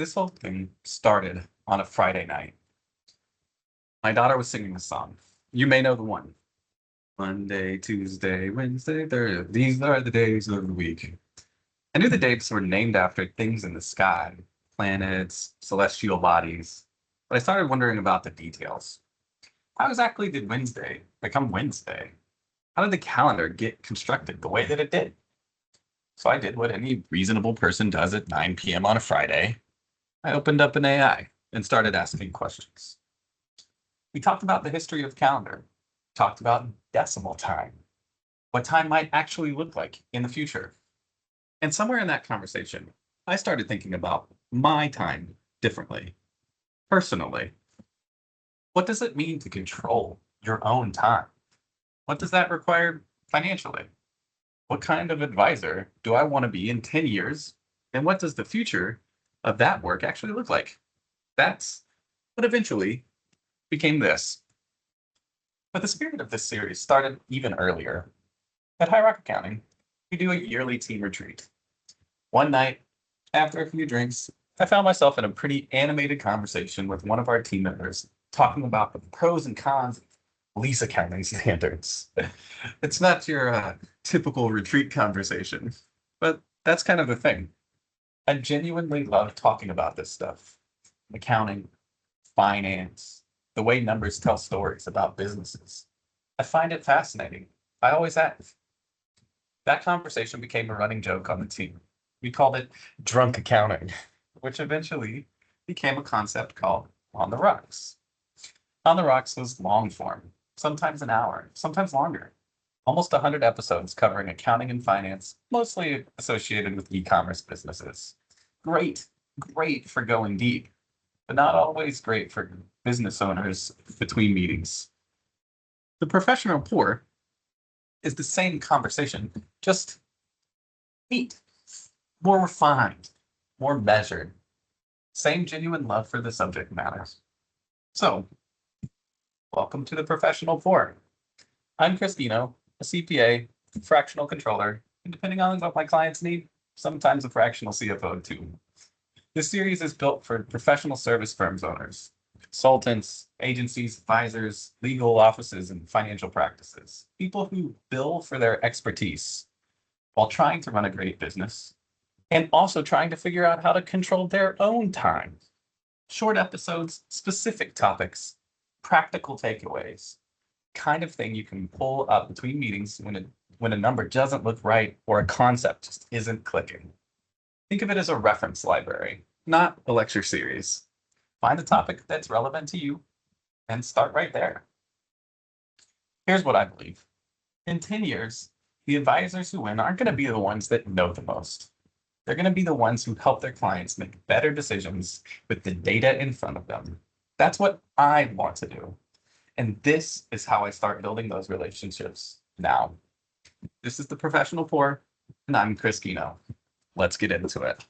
This whole thing started on a Friday night. My daughter was singing a song. You may know the one. Monday, Tuesday, Wednesday, Thursday. These are the days of the week. I knew the dates were named after things in the sky, planets, celestial bodies, but I started wondering about the details. How exactly did Wednesday become Wednesday? How did the calendar get constructed the way that it did? So I did what any reasonable person does at 9 p.m. on a Friday. I opened up an AI and started asking questions. We talked about the history of the calendar, talked about decimal time, what time might actually look like in the future. And somewhere in that conversation, I started thinking about my time differently, personally. What does it mean to control your own time? What does that require financially? What kind of advisor do I want to be in 10 years? And what does the future of that work actually look like? That's what eventually became this. But the spirit of this series started even earlier. At High Rock Accounting, we do a yearly team retreat. One night, after a few drinks, I found myself in a pretty animated conversation with one of our team members talking about the pros and cons of lease accounting standards. It's not your typical retreat conversation, but that's kind of the thing. I genuinely love talking about this stuff. Accounting, finance, the way numbers tell stories about businesses. I find it fascinating. I always have. That conversation became a running joke on the team. We called it drunk accounting, which eventually became a concept called On the Rocks. On the Rocks was long form, sometimes an hour, sometimes longer. Almost 100 episodes covering accounting and finance, mostly associated with e-commerce businesses. Great, great for going deep, but not always great for business owners between meetings. The professional poor is the same conversation, just neat, more refined, more measured. Same genuine love for the subject matter. So, welcome to the Professional Poor. I'm Chris Geno, a CPA, fractional controller, and depending on what my clients need, sometimes a fractional CFO too. This series is built for professional service firms owners, consultants, agencies, advisors, legal offices, and financial practices. People who bill for their expertise while trying to run a great business and also trying to figure out how to control their own time. Short episodes, specific topics, practical takeaways, kind of thing you can pull up between meetings when a number doesn't look right or a concept just isn't clicking. Think of it as a reference library, not a lecture series. Find a topic that's relevant to you and start right there. Here's what I believe. In 10 years, the advisors who win aren't going to be the ones that know the most. They're going to be the ones who help their clients make better decisions with the data in front of them. That's what I want to do. And this is how I start building those relationships now. This is the Professional Poor, and I'm Chris Geno. Let's get into it.